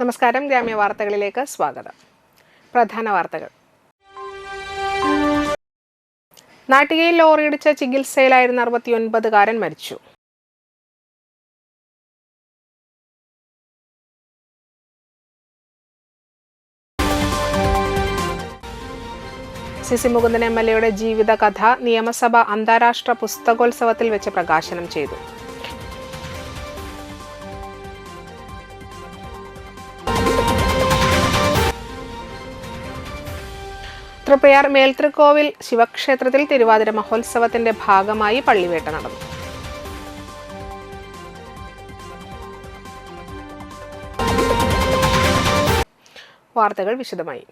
നമസ്കാരം, ഗ്രാമ്യ വാർത്തകളിലേക്ക് സ്വാഗതം. പ്രധാന വാർത്തകൾ. നാട്ടികയിൽ ലോറിയിടിച്ച് ചികിത്സയിലായിരുന്ന 69-കാരൻ മരിച്ചു. സി മുകുന്ദൻ MLAയുടെ ജീവിതകഥ നിയമസഭ അന്താരാഷ്ട്ര പുസ്തകോത്സവത്തിൽ വെച്ച് പ്രകാശനം ചെയ്തു. തൃപ്പയാർ മേൽത്തൃക്കോവിൽ ശിവക്ഷേത്രത്തിൽ തിരുവാതിര മഹോത്സവത്തിന്റെ ഭാഗമായി പള്ളിവേട്ട നടന്നു. വാർത്തകൾ വിശദമായി.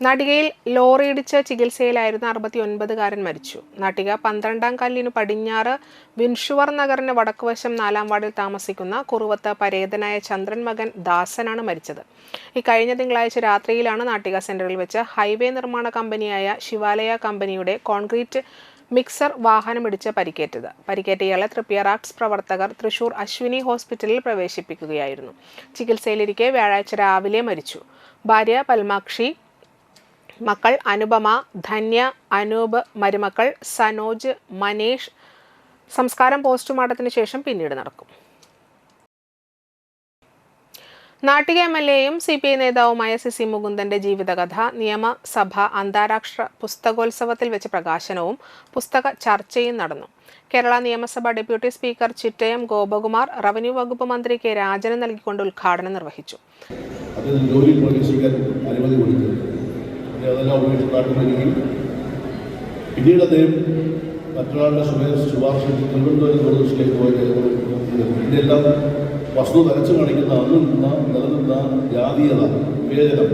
നാട്ടികയിൽ ലോറിയിടിച്ച് ചികിത്സയിലായിരുന്ന 69-കാരൻ മരിച്ചു. നാട്ടിക 12-ാം കല്ലിനു പടിഞ്ഞാറ് വിൻഷുവർ നഗറിന് വടക്കുവശം 4-ാം വാർഡിൽ താമസിക്കുന്ന കുറുവത്ത് പരേതനായ ചന്ദ്രൻ മകൻ ദാസനാണ് മരിച്ചത്. കഴിഞ്ഞ തിങ്കളാഴ്ച രാത്രിയിലാണ് നാട്ടിക സെന്ററിൽ വെച്ച് ഹൈവേ നിർമ്മാണ കമ്പനിയായ ശിവാലയ കമ്പനിയുടെ കോൺക്രീറ്റ് മിക്സർ വാഹനമിടിച്ച് പരിക്കേറ്റത്. പരിക്കേറ്റ ഇയാളെ തൃപ്പയാർ ആർട്സ് പ്രവർത്തകർ തൃശൂർ അശ്വിനി ഹോസ്പിറ്റലിൽ പ്രവേശിപ്പിക്കുകയായിരുന്നു. ചികിത്സയിലിരിക്കെ വ്യാഴാഴ്ച രാവിലെ മരിച്ചു. ഭാര്യ പൽമാക്ഷി, മക്കൾ അനുപമ, ധന്യ, അനൂപ്, മരുമക്കൾ സനോജ്, മനേഷ്. സംസ്കാരം പോസ്റ്റ്മോർട്ടത്തിന് ശേഷം പിന്നീട് നടക്കും. നാട്ടിക MLAയും CPI നേതാവുമായ സി മുകുന്ദന്റെ ജീവിതകഥ നിയമസഭ അന്താരാഷ്ട്ര പുസ്തകോത്സവത്തിൽ വെച്ച് പ്രകാശനവും പുസ്തക ചർച്ചയും നടന്നു. കേരള നിയമസഭ deputy speaker Chittayam Gopakumar revenue വകുപ്പ് മന്ത്രി കെ രാജന് നൽകിക്കൊണ്ട് ഉദ്ഘാടനം നിർവഹിച്ചു. അതെല്ലാം ഉപയോഗിച്ചുണ്ടാക്കുന്നതിനും പിന്നീട് അദ്ദേഹം മറ്റൊരാളുടെ ശുപാർശ തിരുവനന്തപുരം പ്രദേശത്തിലേക്ക് പോയത് ഇതിനെല്ലാം വസ്തു തലച്ചു കാണിക്കുന്ന നിലനിന്ന ജാതീയത, വിവേചനം.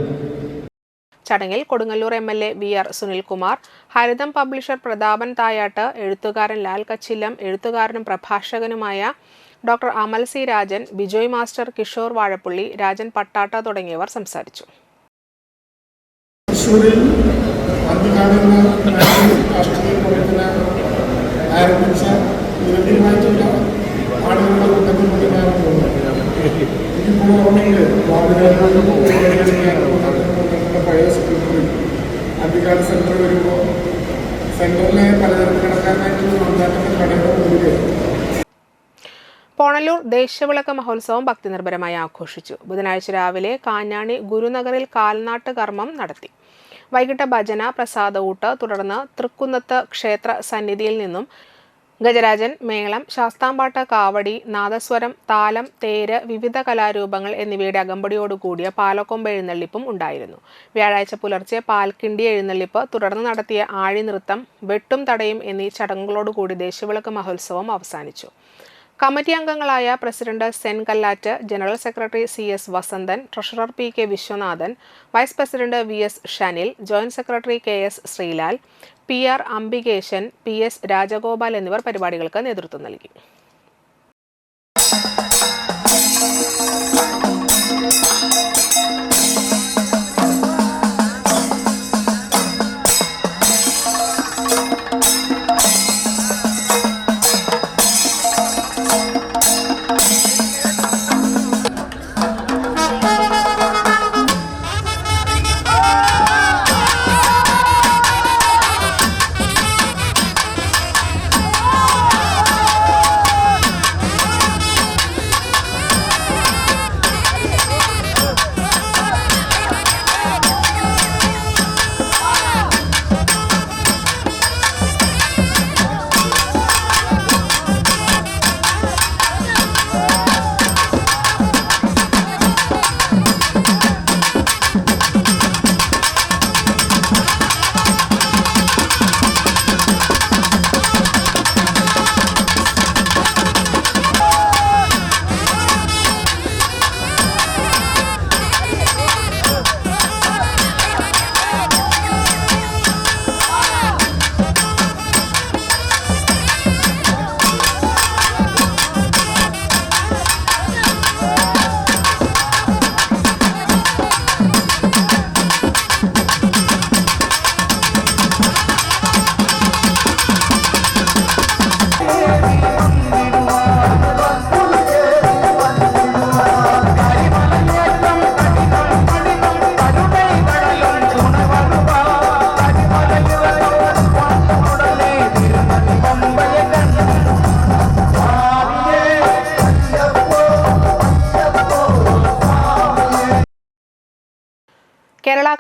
ചടങ്ങിൽ കൊടുങ്ങല്ലൂർ MLA VR സുനിൽകുമാർ, ഹരിതം പബ്ലിഷർ പ്രതാപൻ തായാട്ട്, എഴുത്തുകാരൻ ലാൽ കച്ചില്ലം, എഴുത്തുകാരനും പ്രഭാഷകനുമായ ഡോക്ടർ അമൽ സി രാജൻ, ബിജോയ് മാസ്റ്റർ, കിഷോർ വാഴപ്പള്ളി, രാജൻ പട്ടാട്ട തുടങ്ങിയവർ സംസാരിച്ചു. തൃശ്ശൂരിൽ രാഷ്ട്രീയ പ്രവർത്തനം ആരംഭിച്ച നിരന്തരമായിട്ടുള്ള ആളുകളുടെ കൂട്ടത്തിൽ എനിക്കിപ്പോൾ ഓർമ്മയുണ്ട്. പഴയ സ്കൂളുകളിൽ അധികാര സെൻറ്റർ വരുമ്പോൾ സെൻറ്ററിലെ പലചരക്കടക്കാരനായിട്ടുള്ള നന്നായിട്ടുള്ള കടകളുടെ മുന്നിൽ പോണല്ലൂർ ദേശവിളക്ക് മഹോത്സവം ഭക്തിനിർഭരമായി ആഘോഷിച്ചു. ബുധനാഴ്ച രാവിലെ കാഞ്ഞാണി ഗുരുനഗറിൽ കാൽനാട്ട് കർമ്മം നടത്തി. വൈകിട്ട് ഭജന, പ്രസാദഊട്ട്, തുടർന്ന് തൃക്കുന്നത്ത് ക്ഷേത്ര സന്നിധിയിൽ നിന്നും ഗജരാജൻ, മേളം, ശാസ്താംപാട്ട്, കാവടി, നാദസ്വരം, താലം, തേര്, വിവിധ കലാരൂപങ്ങൾ എന്നിവയുടെ അകമ്പടിയോടുകൂടിയ പാലക്കൊമ്പ് എഴുന്നള്ളിപ്പും ഉണ്ടായിരുന്നു. വ്യാഴാഴ്ച പുലർച്ചെ പാൽക്കിണ്ടി എഴുന്നള്ളിപ്പ്, തുടർന്ന് നടത്തിയ ആഴിനൃത്തം, വെട്ടും തടയും എന്നീ ചടങ്ങുകളോടുകൂടി ദേശവിളക്ക് മഹോത്സവം അവസാനിച്ചു. കമ്മിറ്റി അംഗങ്ങളായ president Sen Kallat, general secretary CS Vasanthan, treasurer PK Viswanathan, vice president VS Shanil, joint secretary KS Sreelal, PR Ambikesan, PS Rajagopal എന്നിവർ പരിപാടികൾക്ക് നേതൃത്വം നൽകി.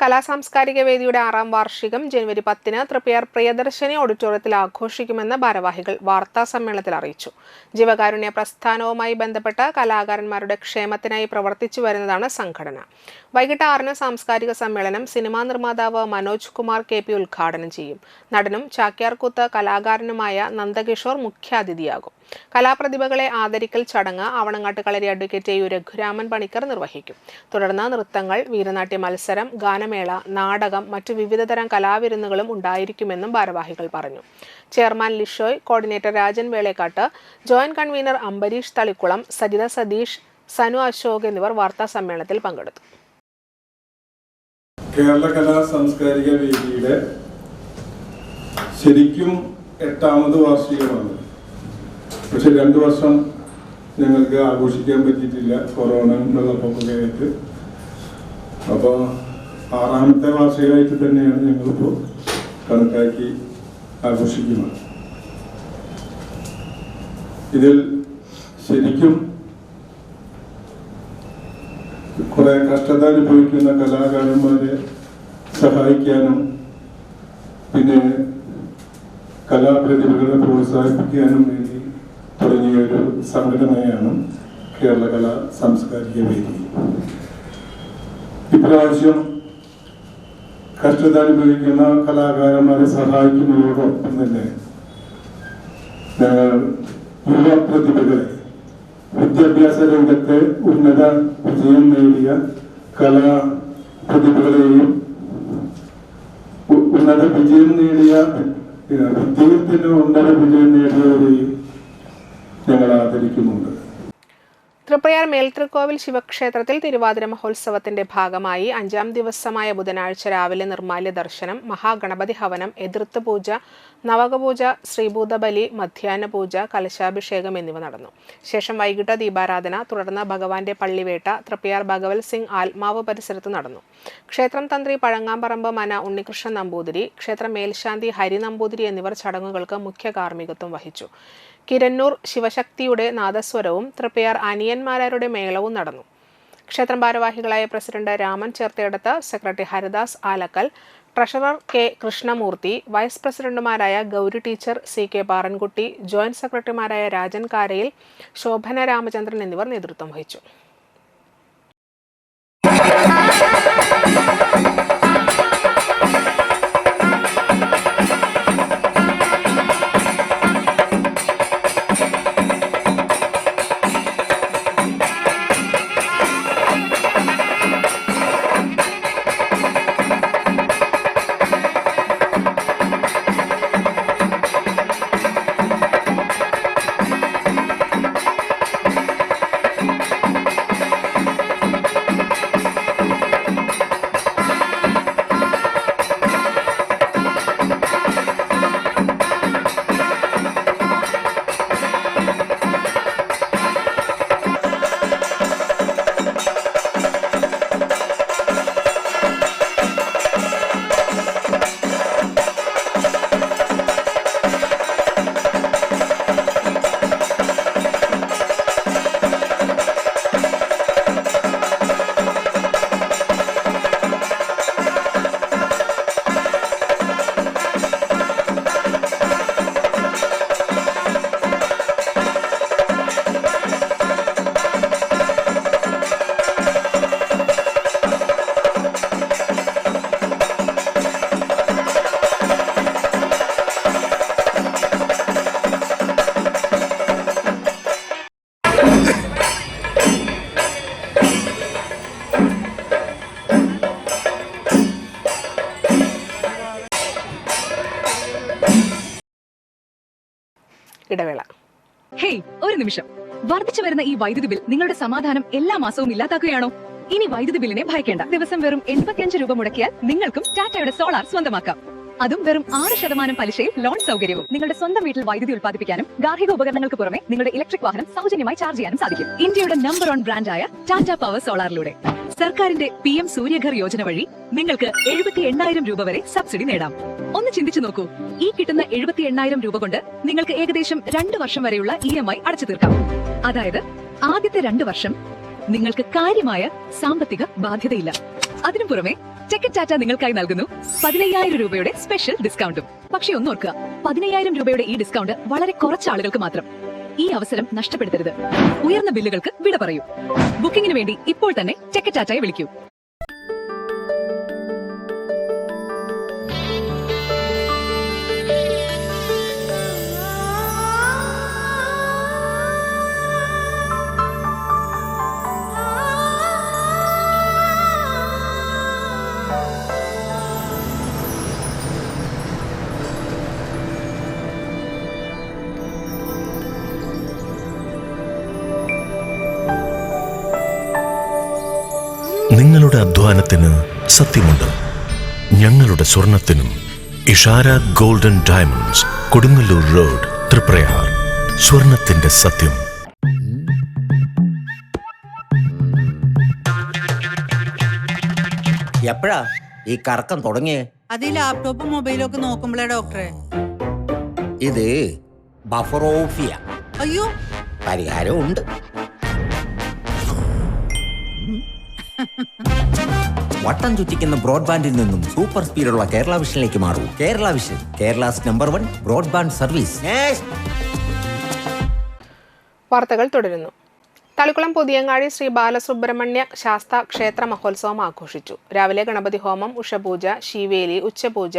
കലാസാംസ്കാരിക വേദിയുടെ 6ാം വാർഷികം ജനുവരി 10-ന് തൃപ്പയാർ പ്രിയദർശിനി ഓഡിറ്റോറിയത്തിൽ ആഘോഷിക്കുമെന്ന് ഭാരവാഹികൾ വാർത്താ സമ്മേളനത്തിൽ അറിയിച്ചു. ജീവകാരുണ്യ പ്രസ്ഥാനവുമായി ബന്ധപ്പെട്ട് കലാകാരന്മാരുടെ ക്ഷേമത്തിനായി പ്രവർത്തിച്ചു വരുന്നതാണ് സംഘടന. വൈകിട്ട് 6-ന് സാംസ്കാരിക സമ്മേളനം സിനിമാ നിർമ്മാതാവ് മനോജ് കുമാർ KP ഉദ്ഘാടനം ചെയ്യും. നടനും ചാക്യാർകൂത്ത് കലാകാരനുമായ നന്ദകിഷോർ മുഖ്യാതിഥിയാകും. കലാപ്രതിഭകളെ ആദരിക്കൽ ചടങ്ങ് ആവണങ്ങാട്ട് കളരി അഡ്വക്കേറ്റ് AU രഘുരാമൻ പണിക്കർ നിർവഹിക്കും. തുടർന്ന് നൃത്തങ്ങൾ, വീരനാട്യ മത്സരം, ഗാനമേള, നാടകം, മറ്റു വിവിധതരം കലാവിരുന്നുകളും ഉണ്ടായിരിക്കുമെന്നും ഭാരവാഹികൾ പറഞ്ഞു. Chairman Lishoy, coordinator Rajan Velekkatt, joint convener Ambareesh Thalikkulam, Sajitha Satheesh, Sanu Ashok എന്നിവർ വാർത്താ സമ്മേളനത്തിൽ പങ്കെടുത്തു. കേരള കലാ സാംസ്കാരിക വേദിയുടെ ശരിക്കും 8ാമത് വാർഷികമാണ്. പക്ഷെ 2 വർഷം ഞങ്ങൾക്ക് ആഘോഷിക്കാൻ പറ്റിയിട്ടില്ല, കൊറോണ വെള്ളപ്പൊക്കമൊക്കെ ആയിട്ട്. അപ്പോൾ 6ാമത്തെ വാർഷികമായിട്ട് തന്നെയാണ് ഞങ്ങളിപ്പോൾ കണക്കാക്കി ആഘോഷിക്കുന്നത്. ഇതിൽ ശരിക്കും കുറെ കഷ്ടത അനുഭവിക്കുന്ന കലാകാരന്മാരെ സഹായിക്കാനും പിന്നെ കലാപ്രതിഭകളെ പ്രോത്സാഹിപ്പിക്കാനും വേണ്ടി തുടങ്ങിയ ഒരു സംഘടനയാണ് കേരള കലാ സാംസ്കാരിക വേദി. ഇപ്രാവശ്യം കഷ്ടത അനുഭവിക്കുന്ന കലാകാരന്മാരെ സഹായിക്കുന്നതോടൊപ്പം തന്നെ ഞങ്ങൾ യുവ പ്രതിഭകളെ, വിദ്യാഭ്യാസ രംഗത്തെ ഉന്നത വിജയം നേടിയ കലാ പ്രതിഭകളെയും ഉന്നത വിജയം നേടിയ വിദ്യാർത്ഥിയുടെ ഉന്നത വിജയം നേടിയവരെയും ഞങ്ങൾ ആദരിക്കുന്നുണ്ട്. തൃപ്പയാർ മേൽതൃക്കോവിൽ ശിവക്ഷേത്രത്തിൽ തിരുവാതിര മഹോത്സവത്തിന്റെ ഭാഗമായി 5ാം ദിവസമായ ബുധനാഴ്ച രാവിലെ നിർമ്മാല്യ ദർശനം, മഹാഗണപതി ഹവനം, എതിർത്ത് പൂജ, നവകപൂജ, ശ്രീഭൂതബലി, മധ്യാഹ്ന പൂജ, കലശാഭിഷേകം എന്നിവ നടന്നു. ശേഷം വൈകിട്ട് ദീപാരാധന, തുടർന്ന് ഭഗവാന്റെ പള്ളിവേട്ട തൃപ്പയാർ ഭഗവത് സിംഗ് ആത്മാവ് പരിസരത്ത് നടന്നു. ക്ഷേത്രം തന്ത്രി പഴങ്ങാമ്പറമ്പ് മന ഉണ്ണികൃഷ്ണൻ നമ്പൂതിരി, ക്ഷേത്ര മേൽശാന്തി ഹരി നമ്പൂതിരി എന്നിവർ ചടങ്ങുകൾക്ക് മുഖ്യ കാർമ്മികത്വം വഹിച്ചു. കിരന്നൂർ ശിവശക്തിയുടെ നാദസ്വരവും തൃപ്പയാർ അനിയന്മാരുടെ മേളവും നടന്നു. ക്ഷേത്രം ഭാരവാഹികളായ president Raman Cherthedath, secretary Haridas Alakkal, treasurer K Krishnamoorthy, vice പ്രസിഡന്റുമാരായ Gauri teacher, CK Parankutty, joint സെക്രട്ടറിമാരായ രാജൻ കാരയിൽ, ശോഭന രാമചന്ദ്രൻ എന്നിവർ നേതൃത്വം വഹിച്ചു. ഇടവേള. ഹേയ്, ഒരു നിമിഷം. വർദ്ധിച്ചു വരുന്ന ഈ വൈദ്യുതി ബിൽ നിങ്ങളുടെ സമാധാനം എല്ലാ മാസവും ഇല്ലാതാക്കുകയാണോ? ഇനി വൈദ്യുതി ബില്ലിനെ ഭയക്കേണ്ട. ദിവസം വെറും 85 രൂപ മുടക്കിയാൽ നിങ്ങൾക്കും ടാറ്റയുടെ സോളാർ സ്വന്തമാക്കാം. അതും വെറും 6% പലിശയിൽ ലോൺ സൗകര്യവും. നിങ്ങളുടെ സ്വന്തം വീട്ടിൽ വൈദ്യുതി ഉൽപ്പാദിപ്പിക്കാനും ഗാർഹിക ഉപകരണങ്ങൾക്ക് പുറമെ നിങ്ങളുടെ ഇലക്ട്രിക് വാഹനം സൗജന്യമായി ചാർജ് ചെയ്യാനും സാധിക്കും. ഇന്ത്യയുടെ നമ്പർ 1 ബ്രാൻഡായ ടാറ്റ പവർ സോളാറിലൂടെ സർക്കാരിന്റെ PM സൂര്യഘർ യോജന വഴി നിങ്ങൾക്ക് 78,000 രൂപ വരെ സബ്സിഡി നേടാം. ഒന്ന് ചിന്തിച്ചു നോക്കൂ, ഈ കിട്ടുന്ന 78,000 രൂപ കൊണ്ട് നിങ്ങൾക്ക് ഏകദേശം 2 വർഷം വരെയുള്ള EMI അടച്ചു തീർക്കാം. അതായത് ആദ്യത്തെ 2 വർഷം നിങ്ങൾക്ക് കാര്യമായ സാമ്പത്തിക ബാധ്യതയില്ല. അതിനു പുറമെ ടിക്കറ്റ് ടാറ്റ നിങ്ങൾക്കായി നൽകുന്നു 15,000 രൂപയുടെ സ്പെഷ്യൽ ഡിസ്കൗണ്ടും. പക്ഷേ ഒന്നോർക്കുക, 15,000 രൂപയുടെ ഈ ഡിസ്കൗണ്ട് വളരെ കുറച്ച് ആളുകൾക്ക് മാത്രം. ഈ അവസരം നഷ്ടപ്പെടുത്തരുത്. ഉയർന്ന ബില്ലുകൾക്ക് വിട പറയൂ. ബുക്കിംഗിന് വേണ്ടി ഇപ്പോൾ തന്നെ ടിക്കറ്റ് ടാറ്റയെ വിളിക്കൂ. നിങ്ങളുടെ അധ്വാനത്തിന് സത്യമുണ്ട്. ഞങ്ങളുടെ സ്വർണത്തിനും. Ishara golden diamonds, Kodungallur road, Triprayar. സ്വർണത്തിന്റെ സത്യം. എപ്പോഴാ ഈ കറക്കം തുടങ്ങിയേ? അത് ലാപ്ടോപ്പും മൊബൈലും ഒക്കെ നോക്കുമ്പോഴേ ഡോക്ടറെ. ഇത് ബഫറോഫിയ. അയ്യോ, പരിഹാരം ഉണ്ട്. വട്ടം ചുറ്റിക്കുന്ന ബ്രോഡ്ബാൻഡിൽ നിന്നും സൂപ്പർ സ്പീഡുള്ള കേരള വിഷനിലേക്ക് മാറൂ. Kerala vision, Kerala's #1 broadband service. വാർത്തകൾ തുടരുന്നു. തളിക്കുളം പുതിയങ്ങാടി ശ്രീ ബാലസുബ്രഹ്മണ്യ ശാസ്ത ക്ഷേത്ര മഹോത്സവം ആഘോഷിച്ചു. രാവിലെ ഗണപതി ഹോമം, ഉഷപൂജ, ശീവേലി, ഉച്ചപൂജ,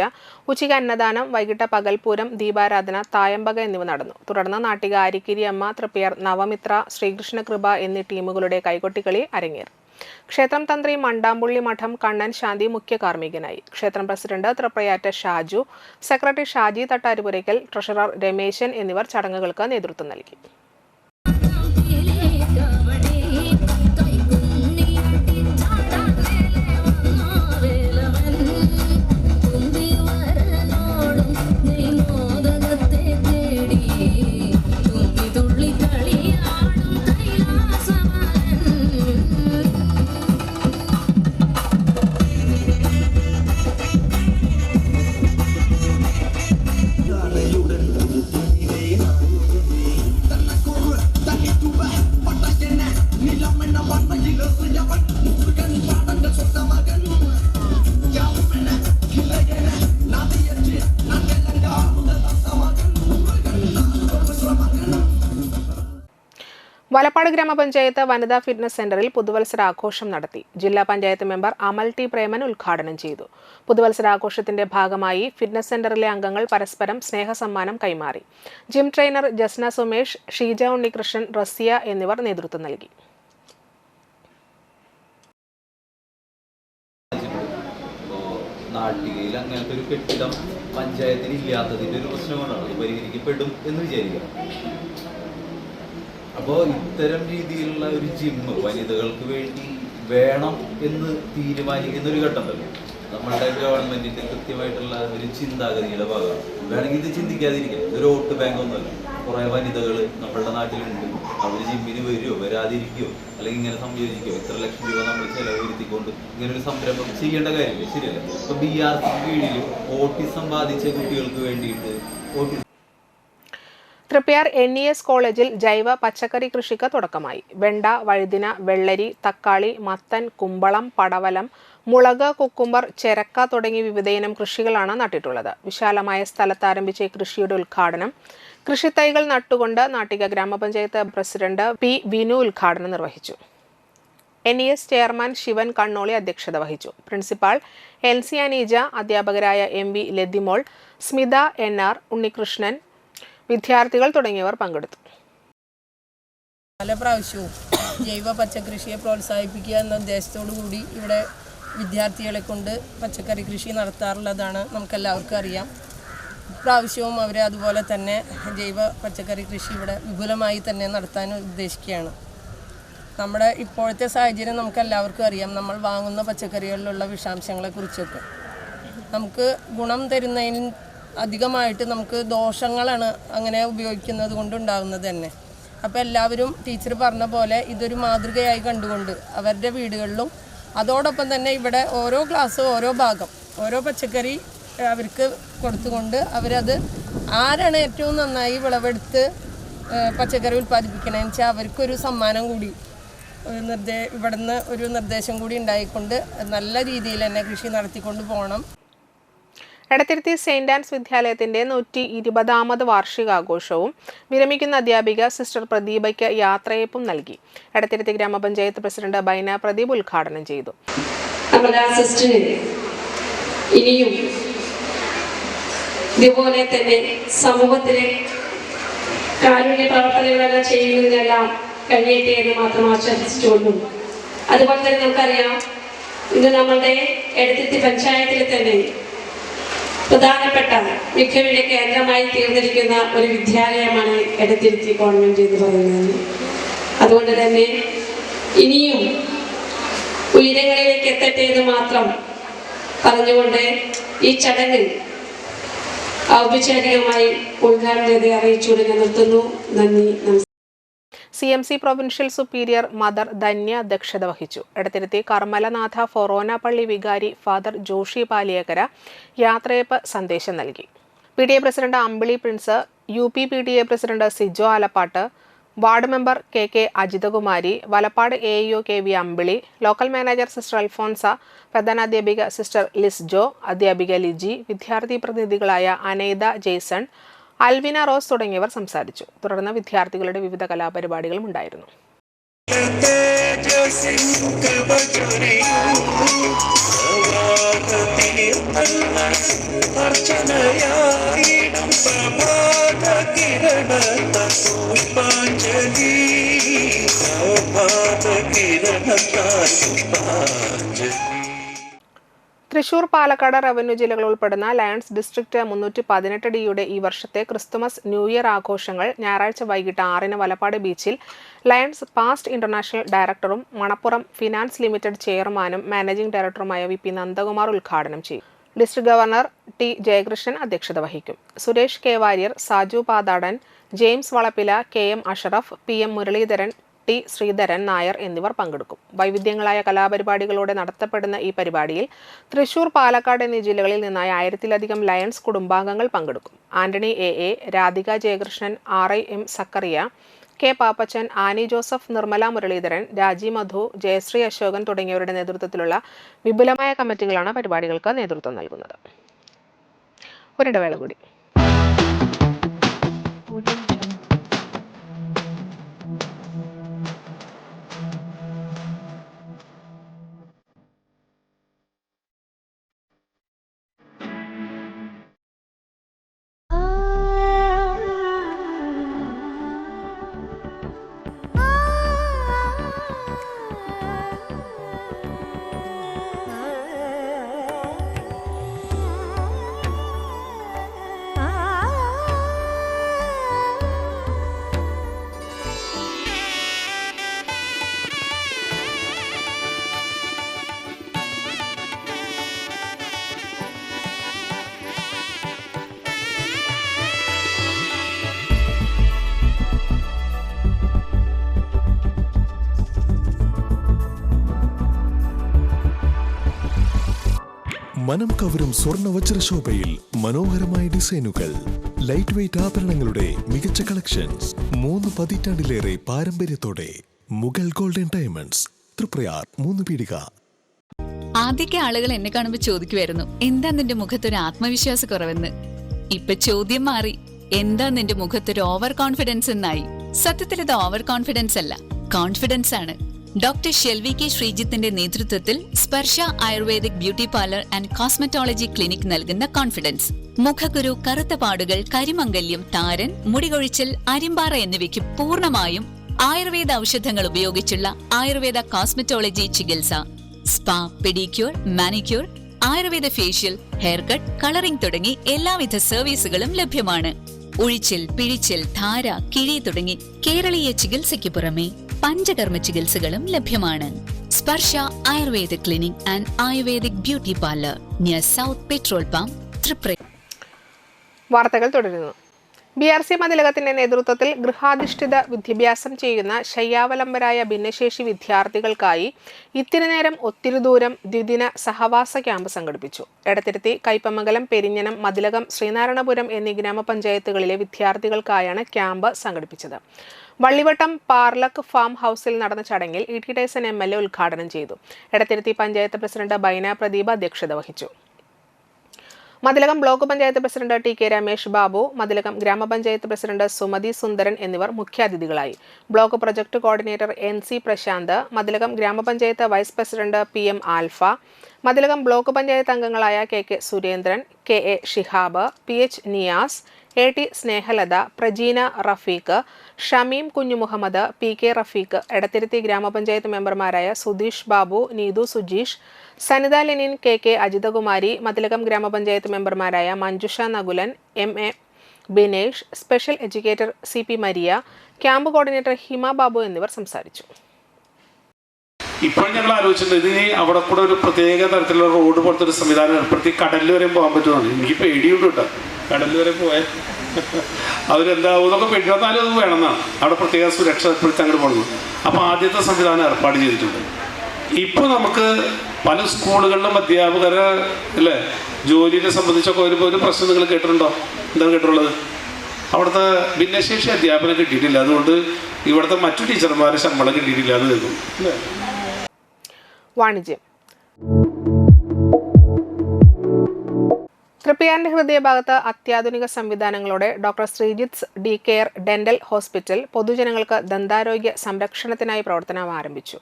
ഉച്ചയ്ക്ക് അന്നദാനം, വൈകിട്ട് പകൽപൂരം, ദീപാരാധന, തായമ്പക എന്നിവ നടന്നു. തുടർന്ന് നാട്ടിക ആരിക്കിരി അമ്മ, തൃപ്രയാർ നവമിത്ര, ശ്രീകൃഷ്ണകൃപ എന്നീ ടീമുകളുടെ കൈകൊട്ടിക്കളി അരങ്ങേറി. ക്ഷേത്രം തന്ത്രി മണ്ടാമ്പുള്ളി മഠം കണ്ണൻ ശാന്തി മുഖ്യ കാർമ്മികനായി. ക്ഷേത്രം president Triprayatt Shaju, secretary Shaji Thattarupurakkal, treasurer Rameshan എന്നിവർ ചടങ്ങുകൾക്ക് നേതൃത്വം നൽകി. വലപ്പാട് ഗ്രാമപഞ്ചായത്ത് വനിതാ ഫിറ്റ്നസ് സെന്ററിൽ പുതുവത്സരാഘോഷം നടത്തി. ജില്ലാ പഞ്ചായത്ത് മെമ്പർ അമൽ ടി പ്രേമൻ ഉദ്ഘാടനം ചെയ്തു. പുതുവത്സരാഘോഷത്തിന്റെ ഭാഗമായി ഫിറ്റ്നസ് സെന്ററിലെ അംഗങ്ങൾ പരസ്പരം സ്നേഹസമ്മാനം കൈമാറി. ജിം ട്രെയിനർ ജസ്ന സുമേഷ്, ഷീജ ഉണ്ണികൃഷ്ണൻ, റസിയ എന്നിവർ നേതൃത്വം നൽകി. നാട്ടികയിൽ അങ്ങനത്തെ ഒരു കെട്ടിടം പഞ്ചായത്തിന് ഇല്ലാത്തതിൻ്റെ ഒരു പ്രശ്നം കൊണ്ടാണ് അത് പരിഹരിക്കപ്പെടും എന്ന് വിചാരിക്കാം. അപ്പോൾ ഇത്തരം രീതിയിലുള്ള ഒരു ജിമ്മ് വനിതകൾക്ക് വേണ്ടി വേണം എന്ന് തീരുമാനിക്കുന്ന ഒരു ഘട്ടം തന്നെ നമ്മളുടെ ഗവൺമെന്റിന്റെ കൃത്യമായിട്ടുള്ള ഒരു ചിന്താഗതിയുടെ ഭാഗമാണ്. വേണമെങ്കിൽ ഇത് ചിന്തിക്കാതിരിക്കാം. ഇതൊരു വോട്ട് ബാങ്ക് ഒന്നുമല്ല. കുറേ വനിതകൾ നമ്മളുടെ നാട്ടിലുണ്ട്. അവർ ജിമ്മിന് വരുമോ വരാതിരിക്കുമോ അല്ലെങ്കിൽ ഇങ്ങനെ സംയോജിക്കുമോ? ഇത്ര ലക്ഷം രൂപ നമ്മൾ ചെലവരുത്തിക്കൊണ്ട് ഇങ്ങനെ ഒരു സംരംഭം ചെയ്യേണ്ട കാര്യമില്ല. ശരിയല്ല. ഇപ്പോൾ BRC കീഴിൽ ഓട്ടിസം ബാധിച്ച കുട്ടികൾക്ക് വേണ്ടിയിട്ട് തൃപ്രയാർ NES കോളേജിൽ ജൈവ പച്ചക്കറി കൃഷിക്ക് തുടക്കമായി. വെണ്ട, വഴുതിന, വെള്ളരി, തക്കാളി, മത്തൻ, കുമ്പളം, പടവലം, മുളക്, കുക്കുംബർ, ചെരക്ക തുടങ്ങിയ വിവിധയിനം കൃഷികളാണ് നട്ടിട്ടുള്ളത്. വിശാലമായ സ്ഥലത്ത് ആരംഭിച്ച ഈ കൃഷിയുടെ ഉദ്ഘാടനം കൃഷിത്തൈകൾ നട്ടുകൊണ്ട് നാട്ടിക ഗ്രാമപഞ്ചായത്ത് പ്രസിഡന്റ് P. വിനു ഉദ്ഘാടനം നിർവഹിച്ചു. NES ചെയർമാൻ ശിവൻ കണ്ണോളി അധ്യക്ഷത വഹിച്ചു. പ്രിൻസിപ്പാൾ LC അനീജ, അധ്യാപകരായ MV ലതിമോൾ, സ്മിത NR, ഉണ്ണികൃഷ്ണൻ, വിദ്യാർത്ഥികൾ തുടങ്ങിയവർ പങ്കെടുത്തു. പല പ്രാവശ്യവും ജൈവ പച്ചക്കൃഷിയെ പ്രോത്സാഹിപ്പിക്കുക എന്ന ഉദ്ദേശത്തോടു കൂടി ഇവിടെ വിദ്യാർത്ഥികളെ കൊണ്ട് പച്ചക്കറി കൃഷി നടത്താറുള്ളതാണ് നമുക്കെല്ലാവർക്കും അറിയാം. ഇപ്രാവശ്യവും അവർ അതുപോലെ തന്നെ ജൈവ പച്ചക്കറി കൃഷി ഇവിടെ വിപുലമായി തന്നെ നടത്താൻ ഉദ്ദേശിക്കുകയാണ്. നമ്മുടെ ഇപ്പോഴത്തെ സാഹചര്യം നമുക്കെല്ലാവർക്കും അറിയാം. നമ്മൾ വാങ്ങുന്ന പച്ചക്കറികളിലുള്ള വിഷാംശങ്ങളെക്കുറിച്ചൊക്കെ നമുക്ക് ഗുണം തരുന്നതിന് അധികമായിട്ട് നമുക്ക് ദോഷങ്ങളാണ് അങ്ങനെ ഉപയോഗിക്കുന്നത് കൊണ്ടുണ്ടാകുന്നത് തന്നെ. അപ്പോൾ എല്ലാവരും ടീച്ചർ പറഞ്ഞ പോലെ ഇതൊരു മാതൃകയായി കണ്ടുകൊണ്ട് അവരുടെ വീടുകളിലും അതോടൊപ്പം തന്നെ ഇവിടെ ഓരോ ക്ലാസ് ഓരോ ഭാഗം ഓരോ പച്ചക്കറി അവർക്ക് കൊടുത്തുകൊണ്ട് അവരത് ആരാണ് ഏറ്റവും നന്നായി വിളവെടുത്ത് പച്ചക്കറി ഉൽപ്പാദിപ്പിക്കണമെന്ന് വെച്ചാൽ അവർക്കൊരു സമ്മാനം കൂടി ഇവിടുന്ന് ഒരു നിർദ്ദേശം കൂടി ഉണ്ടായിക്കൊണ്ട് നല്ല രീതിയിൽ തന്നെ കൃഷി നടത്തിക്കൊണ്ട് പോകണം. എടത്തിരുത്തി സെയിന്റ് ആൻസ് വിദ്യാലയത്തിന്റെ 120ാമത് വാർഷികാഘോഷവും വിരമിക്കുന്ന അധ്യാപിക സിസ്റ്റർ പ്രദീപയ്ക്ക് യാത്രയയപ്പും നൽകി. എടത്തിരുത്തി ഗ്രാമപഞ്ചായത്ത് പ്രസിഡന്റ് ബൈന പ്രദീപ് ഉദ്ഘാടനം ചെയ്തു. നമ്മുടെ ആ സിസ്റ്ററിന് ഇനിയും ഇതുപോലെ തന്നെ സമൂഹത്തിലെ കാരുണ്യ പ്രവർത്തനങ്ങളെല്ലാം ചെയ്യുന്നതിനെല്ലാം കഴിയട്ടെ എന്ന് മാത്രം ആശംസിച്ചുകൊണ്ടും, അതുപോലെ തന്നെ നമുക്കറിയാം ഇന്ന് നമ്മളുടെ എടത്തിരുത്തി പഞ്ചായത്തിൽ തന്നെ പ്രധാനപ്പെട്ട മികവിന്റെ കേന്ദ്രമായി തീർന്നിരിക്കുന്ന ഒരു വിദ്യാലയമാണ് എടത്തിരുത്തി ഗവൺമെന്റ് എന്ന് പറയുന്നത്. അതുകൊണ്ട് തന്നെ ഇനിയും ഉയരങ്ങളിലേക്ക് എത്തട്ടെ എന്ന് മാത്രം പറഞ്ഞുകൊണ്ട് ഈ ചടങ്ങ് ഔപചാരികമായി ഉദ്ഘാടനം ചെയ്ത് അറിയിച്ചുകൊണ്ട് ഞാൻ നിർത്തുന്നു. നന്ദി, നമസ്കാരം. CMC provincial superior mother Dhanya അധ്യക്ഷത വഹിച്ചു. എടത്തിരുത്തി കർമ്മലനാഥ ഫൊറോന പള്ളി വികാരി ഫാദർ ജോഷി പാലിയക്കര യാത്രയപ്പ് സന്ദേശം നൽകി. PTA president Ambili Prince, UP PTA president Sijo Alappatt, ward member KK Ajithakumari, Valappad AEO KV Ambili, local manager sister Alphonsa, പ്രധാനാധ്യാപിക സിസ്റ്റർ ലിസ്ജോ, അധ്യാപിക ലിജി, വിദ്യാർത്ഥി പ്രതിനിധികളായ അനൈത ജെയ്സൺ, അൽവിന റോസ് തുടങ്ങിയവർ സംസാരിച്ചു. തുടർന്ന് വിദ്യാർത്ഥികളുടെ വിവിധ കലാപരിപാടികളും ഉണ്ടായിരുന്നു. തൃശൂർ, പാലക്കാട് റവന്യൂ ജില്ലകൾ ഉൾപ്പെടുന്ന ലയൺസ് ഡിസ്ട്രിക്ട് 318D ഈ വർഷത്തെ ക്രിസ്തുമസ് ന്യൂ ഇയർ ആഘോഷങ്ങൾ ഞായറാഴ്ച വൈകിട്ട് 6-ന് വലപ്പാട് ബീച്ചിൽ ലയൺസ് പാസ്റ്റ് ഇന്റർനാഷണൽ ഡയറക്ടറും മണപ്പുറം ഫിനാൻസ് ലിമിറ്റഡ് ചെയർമാനും മാനേജിംഗ് ഡയറക്ടറുമായ VP നന്ദകുമാർ ഉദ്ഘാടനം ചെയ്യും. ഡിസ്ട്രിക്ട് ഗവർണർ T ജയകൃഷ്ണൻ അധ്യക്ഷത വഹിക്കും. Suresh K Warrier, Saju Pathadan, James Valappila, KM Ashraf, PM Muraleedharan, T Sreedharan Nair എന്നിവർ പങ്കെടുക്കും. വൈവിധ്യങ്ങളായ കലാപരിപാടികളോടെ നടത്തപ്പെടുന്ന ഈ പരിപാടിയിൽ തൃശൂർ, പാലക്കാട് എന്നീ ജില്ലകളിൽ നിന്നായി 1000-ലധികം ലയൺസ് കുടുംബാംഗങ്ങൾ പങ്കെടുക്കും. Antony AA, Radhika Jayakrishnan, RIM Zachariah, K Pappachan, Annie Joseph, Nirmala Muralidharan, Raji Madhu, Jayashree Ashokan തുടങ്ങിയവരുടെ നേതൃത്വത്തിലുള്ള വിപുലമായ കമ്മിറ്റികളാണ് പരിപാടികൾക്ക് നേതൃത്വം നൽകുന്നത്. ഒരിടവേള കൂടി. മനം കവരും സ്വർണ്ണ വജ്രശോഭയിൽ മനോഹരമായ ഡിസൈനുകൾ, ലൈറ്റ് വെയ്റ്റ് ആഭരണങ്ങളുടെ മികച്ച കളക്ഷൻസ്, 3 പതിറ്റാണ്ടിലേറെ പാരമ്പര്യത്തോടെ മുഗൾ ഗോൾഡൻ ഡയമണ്ട്സ്, തൃപ്രയാർ 3 പീടിക. ആദ്യമൊക്കെ ആളുകൾ എന്നെ കാണുമ്പോൾ ചോദിക്കുമായിരുന്നു, എന്താ നിന്റെ മുഖത്തൊരു ആത്മവിശ്വാസ കുറവെന്ന്. ഇപ്പൊ ചോദ്യം മാറി, എന്താ നിന്റെ മുഖത്തൊരു ഓവർ കോൺഫിഡൻസ് എന്നായി. സത്യത്തിൽ ഇത് ഓവർ കോൺഫിഡൻസ് അല്ല, കോൺഫിഡൻസ് ആണ്. ഡോക്ടർ ഷെൽവി K ശ്രീജിത്തിന്റെ നേതൃത്വത്തിൽ Sparsha ayurvedic beauty parlour and cosmetology clinic നൽകുന്ന കോൺഫിഡൻസ്. മുഖക്കുരു, കറുത്ത പാടുകൾ, കരിമംഗല്യം, താരൻ, മുടികൊഴിച്ചൽ, അരിമ്പാറ എന്നിവയ്ക്ക് പൂർണ്ണമായും ആയുർവേദ ഔഷധങ്ങൾ ഉപയോഗിച്ചുള്ള ആയുർവേദ കോസ്മെറ്റോളജി ചികിത്സ, spa, pedicure, manicure, Ayurveda facial, hair cut, colouring തുടങ്ങി എല്ലാവിധ സർവീസുകളും ലഭ്യമാണ്. ഉഴിച്ചിൽ, പിഴിച്ചിൽ, ധാര, കിഴി തുടങ്ങി കേരളീയ ചികിത്സയ്ക്ക് പുറമെ പഞ്ചകർമ്മ ചികിത്സകളും ലഭ്യമാണ്. Sparsha ayurveda clinic and ayurvedic beauty parlour near south petrol pump, Triprayar. വാർത്തകൾ തുടരുന്നു. BRC മതിലകത്തിന്റെ നേതൃത്വത്തിൽ ഗൃഹാധിഷ്ഠിത വിദ്യാഭ്യാസം ചെയ്യുന്ന ശയ്യാവലംബരായ ഭിന്നശേഷി വിദ്യാർത്ഥികൾക്കായി ഇത്തിരി നേരം ഒത്തിരി ദൂരം ദ്വിദിന സഹവാസ ക്യാമ്പ് സംഘടിപ്പിച്ചു. എടത്തിരുത്തി, കയ്പമംഗലം, പെരിഞ്ഞനം, മതിലകം, ശ്രീനാരായണപുരം എന്നീ ഗ്രാമപഞ്ചായത്തുകളിലെ വിദ്യാർത്ഥികൾക്കായാണ് ക്യാമ്പ് സംഘടിപ്പിച്ചത്. വള്ളിവട്ടം പാർലക് ഫാം ഹൌസിൽ നടന്ന ചടങ്ങിൽ ഇ ടി ടൈസൺ MLA ഉദ്ഘാടനം ചെയ്തു. എടത്തിരുത്തി പഞ്ചായത്ത് പ്രസിഡന്റ് ബൈന പ്രദീപ് അധ്യക്ഷത വഹിച്ചു. Mathilakam block panchayat president TK Ramesh Babu, Mathilakam gramapanchayat president Sumathi Sundaran എന്നിവർ മുഖ്യാതിഥികളായി. Block project coordinator NC Prasanth, Mathilakam gramapanchayat vice president PM Alpha, Mathilakam block panchayat അംഗങ്ങളായ KK Surendran, KA Shihab, PH Niyas, AT Snehalatha, Prajeena Rafeeq, Shameem Kunjumuhammad, PK Rafeeq, Edathiruthy gramapanchayat മെമ്പർമാരായ സുധീഷ് ബാബു, നീതു സുജീഷ്, സനിത ലെനിൻ, KK അജിതകുമാരി, മതിലകം ഗ്രാമപഞ്ചായത്ത് മെമ്പർമാരായ Manjusha Nakulan, MA Binesh, special educator CP Maria, camp coordinator Hima Babu എന്നിവർ സംസാരിച്ചു. ഇപ്പോൾ ഞങ്ങൾ ആലോചിച്ചിട്ടുണ്ട് ഇതിന് അവിടെ കൂടെ ഒരു പ്രത്യേക തരത്തിലുള്ള റോഡ് പോലത്തെ ഒരു സംവിധാനം ഏർപ്പെടുത്തി കടലിൽ വരെ പോകാൻ പറ്റുമെന്നാണ്. എനിക്ക് പേടിയുണ്ട് കേട്ടോ, കടലിൽ വരെ പോയാൽ അവരെന്താവും എന്നൊക്കെ പേടി വന്നാലും അത് വേണമെന്നാണ്. അവിടെ പ്രത്യേക സുരക്ഷ ഏർപ്പെടുത്തി അങ്ങോട്ട് പോകുന്നത്. അപ്പോൾ ആദ്യത്തെ സംവിധാനം ഏർപ്പാട് ചെയ്തിട്ടുണ്ട്. ഇപ്പോൾ നമുക്ക് പല സ്കൂളുകളിലും അധ്യാപകരെ അല്ലേ ജോലിയെ സംബന്ധിച്ചൊക്കെ ഒരു പ്രശ്നം നിങ്ങൾ കേട്ടിട്ടുണ്ടോ? എന്താണ് കേട്ടിട്ടുള്ളത്? അവിടുത്തെ ഭിന്നശേഷി അധ്യാപനം കിട്ടിയിട്ടില്ല, അതുകൊണ്ട് ഇവിടുത്തെ മറ്റു ടീച്ചർമാരെ ശമ്പളം കിട്ടിയിട്ടില്ല എന്ന് കേൾക്കും. വാണിജ്യം. തൃപ്പയാറിന്റെ ഹൃദയഭാഗത്ത് അത്യാധുനിക സംവിധാനങ്ങളോടെ ഡോക്ടർ ശ്രീജിത്സ് DCare ഡെന്റൽ ഹോസ്പിറ്റൽ പൊതുജനങ്ങൾക്ക് ദന്താരോഗ്യ സംരക്ഷണത്തിനായി പ്രവർത്തനം ആരംഭിച്ചു.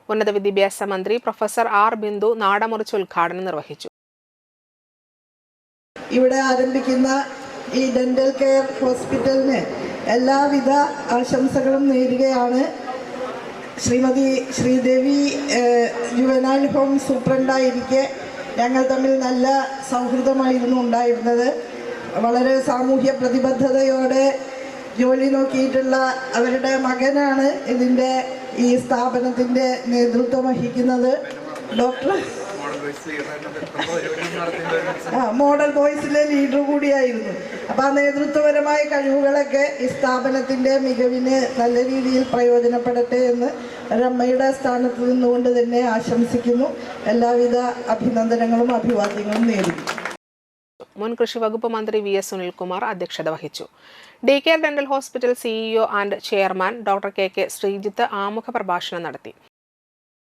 ഉന്നത വിദ്യാഭ്യാസ മന്ത്രി പ്രൊഫസർ R ബിന്ദു നാടമുറിച്ച് ഉദ്ഘാടനം നിർവഹിച്ചു. ഇവിടെ ആരംഭിക്കുന്ന ഈ ഡെന്റൽ കെയർ ഹോസ്പിറ്റലിന് എല്ലാവിധ ആശംസകളും നേരുകയാണ്. ശ്രീമതി ശ്രീദേവി ജുവനൈൽ ഹോം സൂപ്രണ്ടായിരിക്കെ ഞങ്ങൾ തമ്മിൽ നല്ല സൗഹൃദമായിരുന്നു ഉണ്ടായിരുന്നത്. വളരെ സാമൂഹ്യ പ്രതിബദ്ധതയോടെ ജോലി നോക്കിയിട്ടുള്ള അവരുടെ മകനാണ് ഇതിൻ്റെ ഈ സ്ഥാപനത്തിൻ്റെ നേതൃത്വം വഹിക്കുന്നത്. ഡോക്ടർ മോഡൽ ബോയ്സിലെ ലീഡർ കൂടിയായിരുന്നു. അപ്പോൾ ആ നേതൃത്വപരമായ കഴിവുകളൊക്കെ ഈ സ്ഥാപനത്തിൻ്റെ മികവിന് നല്ല രീതിയിൽ പ്രയോജനപ്പെടട്ടെ എന്ന് ഒരമ്മയുടെ സ്ഥാനത്ത് നിന്നുകൊണ്ട് തന്നെ ആശംസിക്കുന്നു. എല്ലാവിധ അഭിനന്ദനങ്ങളും അഭിവാദ്യങ്ങളും നേരുന്നു. മുൻ കൃഷി വകുപ്പ് മന്ത്രി VS സുനിൽകുമാർ അധ്യക്ഷത വഹിച്ചു. DCare dental hospital CEO and chairman doctor KK Sreejith ആമുഖ പ്രഭാഷണം നടത്തി.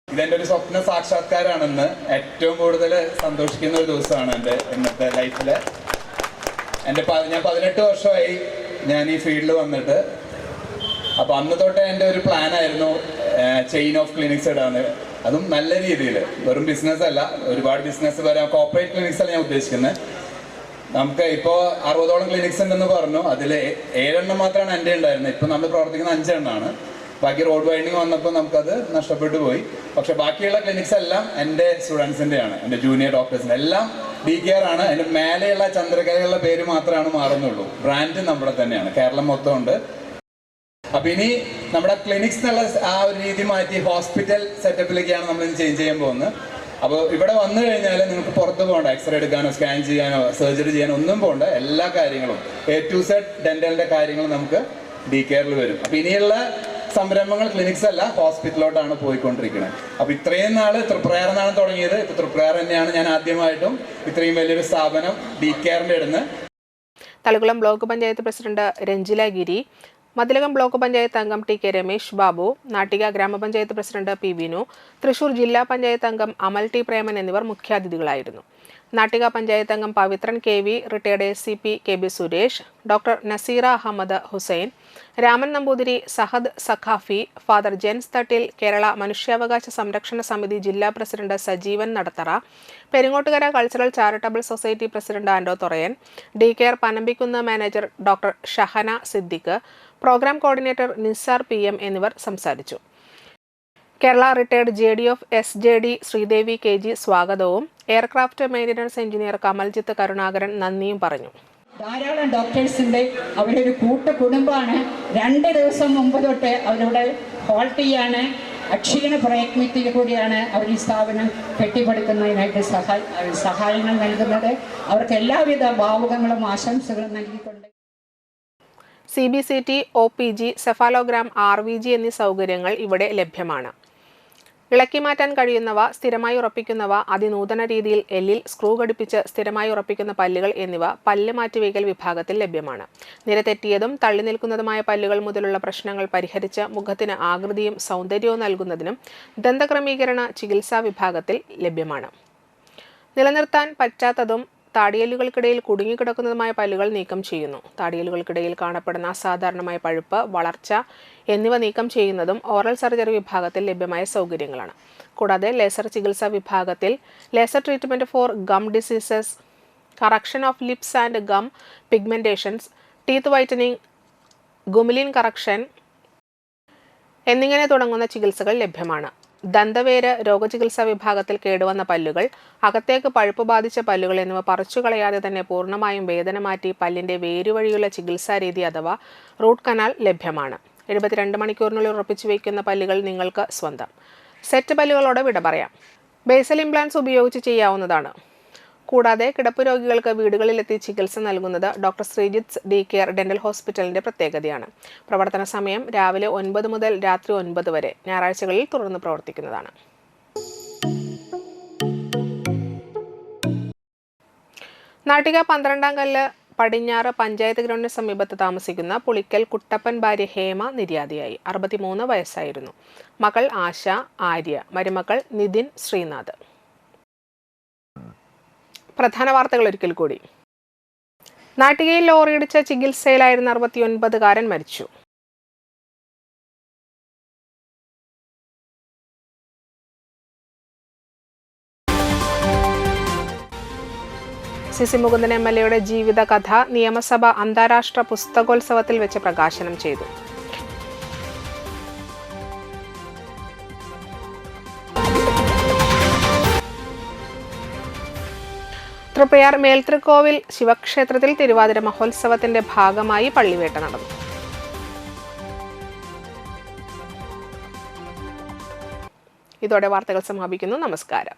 ഇതെൻ്റെ ഒരു സ്വപ്ന സാക്ഷാത്കാരമാണെന്ന് ഏറ്റവും കൂടുതൽ സന്തോഷിക്കുന്ന ഒരു ദിവസമാണ് എൻ്റെ ഇന്നത്തെ ലൈഫിൽ. ഞാൻ 18 വർഷമായി ഞാൻ ഈ ഫീൽഡിൽ വന്നിട്ട്. അപ്പോൾ അന്ന് തൊട്ടേ എൻ്റെ ഒരു പ്ലാനായിരുന്നു ചെയിൻ ഓഫ് ക്ലിനിക്സ് ഇടാന്ന്. അതും നല്ല രീതിയിൽ, വെറും ബിസിനസ് അല്ല, ഒരുപാട് ബിസിനസ് വരാം. കോർപ്പറേറ്റ് ക്ലിനിക്സ് അല്ല ഞാൻ ഉദ്ദേശിക്കുന്നത്. നമുക്ക് ഇപ്പോൾ 60ഓളം ക്ലിനിക്സ് ഉണ്ടെന്ന് പറഞ്ഞു. അതിൽ 7 എണ്ണം മാത്രമാണ് എൻ്റെ ഉണ്ടായിരുന്നത്. ഇപ്പോൾ നമ്മൾ പ്രവർത്തിക്കുന്ന 5 എണ്ണമാണ്. ബാക്കി റോഡ് വൈൻഡിങ് വന്നപ്പോൾ നമുക്കത് നഷ്ടപ്പെട്ടു പോയി. പക്ഷെ ബാക്കിയുള്ള ക്ലിനിക്സ് എല്ലാം എൻ്റെ സ്റ്റുഡൻസിൻ്റെയാണ്, എൻ്റെ ജൂനിയർ ഡോക്ടേഴ്സിൻ്റെ എല്ലാം DCare ആണ്. അതിൻ്റെ മേലെയുള്ള ചന്ദ്രകലയുള്ള പേര് മാത്രമാണ് മാറുന്നുള്ളൂ. ബ്രാൻഡ് നമ്മുടെ തന്നെയാണ്, കേരളം മൊത്തം ഉണ്ട്. അപ്പം ഇനി നമ്മുടെ ക്ലിനിക്സ് എന്നുള്ള ആ ഒരു രീതി മാറ്റി ഹോസ്പിറ്റൽ സെറ്റപ്പിലേക്കാണ് നമ്മൾ ചേഞ്ച് ചെയ്യാൻ പോകുന്നത്. അപ്പോൾ ഇവിടെ വന്നു കഴിഞ്ഞാൽ നിങ്ങൾക്ക് പുറത്ത് പോകണ്ട, എക്സ്റേ എടുക്കാനോ സ്കാൻ ചെയ്യാനോ സർജറി ചെയ്യാനോ ഒന്നും പോകണ്ട. എല്ലാ കാര്യങ്ങളും A to Z ഡെന്റലിൻ്റെ കാര്യങ്ങൾ നമുക്ക് DCareൽ വരും. അപ്പോൾ ഇനിയുള്ള സംരംഭങ്ങൾ ക്ലിനിക്സ് അല്ല, ഹോസ്പിറ്റലിലോട്ടാണ് പോയിക്കൊണ്ടിരിക്കുന്നത്. അപ്പോൾ ഇത്രയും നാൾ തൃപ്രയാറിൽ നിന്നാണ് തുടങ്ങിയത്. ഇപ്പോൾ തൃപ്രയാർ തന്നെയാണ് ഞാൻ ആദ്യമായിട്ടും ഇത്രയും വലിയൊരു സ്ഥാപനം DCareൻ്റെ ഇടുന്നത്. തളികുളം ബ്ലോക്ക് പഞ്ചായത്ത് പ്രസിഡന്റ് രഞ്ജില ഗിരി, മതിലകം ബ്ലോക്ക് പഞ്ചായത്ത് അംഗം TK രമേശ് ബാബു, നാട്ടിക ഗ്രാമപഞ്ചായത്ത് പ്രസിഡന്റ് P വിനു, തൃശൂർ ജില്ലാ പഞ്ചായത്ത് അംഗം അമൽ T പ്രേമൻ എന്നിവർ മുഖ്യാതിഥികളായിരുന്നു. നാട്ടിക പഞ്ചായത്ത് അംഗം Pavithran KV, retired ACP KB Suresh, doctor Naseera Ahammed Hussain, Raman Namboothiri, Sahad Saqafi, father Jens Thattil, Kerala മനുഷ്യാവകാശ സംരക്ഷണ സമിതി ജില്ലാ president Sajeevan Nadathara, Peringottukara cultural charitable society president Ando Thorayan, DCare Panampikkunnu manager doctor Shahana Siddique, programme coordinator Nisar PM എന്നിവർ സംസാരിച്ചു. Kerala retired JD of SJD Sreedevi KG സ്വാഗതവും aircraft maintenance engineer Kamaljith Karunakaran നന്ദിയും പറഞ്ഞു. ധാരാളം ഡോക്ടേഴ്സ് ഉണ്ട്. അവരൊരു കുടുംബമാണ്. 2 ദിവസം മുമ്പ് തൊട്ട് അവരിവിടെ ഹോൾട്ട് ചെയ്യാണ്. അക്ഷീണ പ്രയത്നത്തിൽ കൂടിയാണ് അവർ ഈ സ്ഥാപനം കെട്ടിപ്പടുക്കുന്നതിനായിട്ട് സഹായങ്ങൾ നൽകുന്നത്. അവർക്ക് എല്ലാവിധ ഭാവുകങ്ങളും ആശംസകളും നൽകിക്കൊണ്ട് CBCT, OPG, സെഫാലോഗ്രാം, RVG എന്നീ സൗകര്യങ്ങൾ ഇവിടെ ലഭ്യമാണ്. ഇളക്കി മാറ്റാൻ കഴിയുന്നവ, സ്ഥിരമായി ഉറപ്പിക്കുന്നവ, അതിനൂതന രീതിയിൽ എല്ലിൽ സ്ക്രൂ ഘടിപ്പിച്ച് സ്ഥിരമായി ഉറപ്പിക്കുന്ന പല്ലുകൾ എന്നിവ പല്ല് മാറ്റിവയ്ക്കൽ വിഭാഗത്തിൽ ലഭ്യമാണ്. നിരതെറ്റിയതും തള്ളി നിൽക്കുന്നതുമായ പല്ലുകൾ മുതലുള്ള പ്രശ്നങ്ങൾ പരിഹരിച്ച് മുഖത്തിന് ആകൃതിയും സൗന്ദര്യവും നൽകുന്നതിനും ദന്തക്രമീകരണ ചികിത്സാ വിഭാഗത്തിൽ ലഭ്യമാണ്. നിലനിർത്താൻ പറ്റാത്തതും താടിയെല്ലുകൾക്കിടയിൽ കുടുങ്ങിക്കിടക്കുന്നതുമായ പല്ലുകൾ നീക്കം ചെയ്യുന്നു. താടിയെല്ലുകൾക്കിടയിൽ കാണപ്പെടുന്ന അസാധാരണമായ പഴുപ്പ്, വളർച്ച എന്നിവ നീക്കം ചെയ്യുന്നതും ഓറൽ സർജറി വിഭാഗത്തിൽ ലഭ്യമായ സൗകര്യങ്ങളാണ്. കൂടാതെ ലേസർ ചികിത്സാ വിഭാഗത്തിൽ laser treatment for gum diseases, correction of lips and gum pigmentations, teeth whitening, gumline correction എന്നിങ്ങനെ തുടങ്ങുന്ന ചികിത്സകൾ ലഭ്യമാണ്. ദന്തവേര് രോഗചികിത്സാ വിഭാഗത്തിൽ കേടുവന്ന പല്ലുകൾ, അകത്തേക്ക് പഴുപ്പ് ബാധിച്ച പല്ലുകൾ എന്നിവ പറിച്ചു കളയാതെ തന്നെ പൂർണ്ണമായും വേദന മാറ്റി പല്ലിൻ്റെ വേരുവഴിയുള്ള ചികിത്സാരീതി അഥവാ റൂട്ട് കനാൽ ലഭ്യമാണ്. 72 മണിക്കൂറിനുള്ളിൽ ഉറപ്പിച്ചു വയ്ക്കുന്ന പല്ലുകൾ നിങ്ങൾക്ക് സ്വന്തം. സെറ്റ് പല്ലുകളോട് വിട പറയാം. ബേസൽ ഇംപ്ലാന്റ്സ് ഉപയോഗിച്ച് ചെയ്യാവുന്നതാണ്. കൂടാതെ കിടപ്പ് രോഗികൾക്ക് വീടുകളിലെത്തി ചികിത്സ നൽകുന്നത് doctor Sreejith D care dental ഹോസ്പിറ്റലിന്റെ പ്രത്യേകതയാണ്. പ്രവർത്തന സമയം രാവിലെ 9 മുതൽ രാത്രി 9 വരെ, ഞായറാഴ്ചകളിൽ തുറന്ന് പ്രവർത്തിക്കുന്നതാണ്. നാട്ടിക 12ാം കല്ല് പടിഞ്ഞാറ് പഞ്ചായത്ത് ഗ്രൗണ്ടിന് സമീപത്ത് താമസിക്കുന്ന പുളിക്കൽ കുട്ടപ്പൻ ഭാര്യ ഹേമ നിര്യാതയായി. 63 വയസ്സായിരുന്നു. മകൾ ആശ, ആര്യ, മരുമക്കൾ നിതിൻ, ശ്രീനാഥ്. പ്രധാന വാർത്തകൾ ഒരിക്കൽ കൂടി. നാട്ടികയിൽ ലോറിയിടിച്ച ചികിത്സയിലായിരുന്ന 69കാരൻ മരിച്ചു. സിസി മുകുന്ദൻ MLA ജീവിതകഥ നിയമസഭ അന്താരാഷ്ട്ര പുസ്തകോത്സവത്തിൽ വെച്ച് പ്രകാശനം ചെയ്തു. തൃപ്രയാർ മേൽത്തൃക്കോവിൽ ശിവക്ഷേത്രത്തിൽ തിരുവാതിര മഹോത്സവത്തിന്റെ ഭാഗമായി പള്ളിവേട്ട നടന്നു. ഇതോടെ വാർത്തകൾ സമാപിക്കുന്നു. നമസ്കാരം.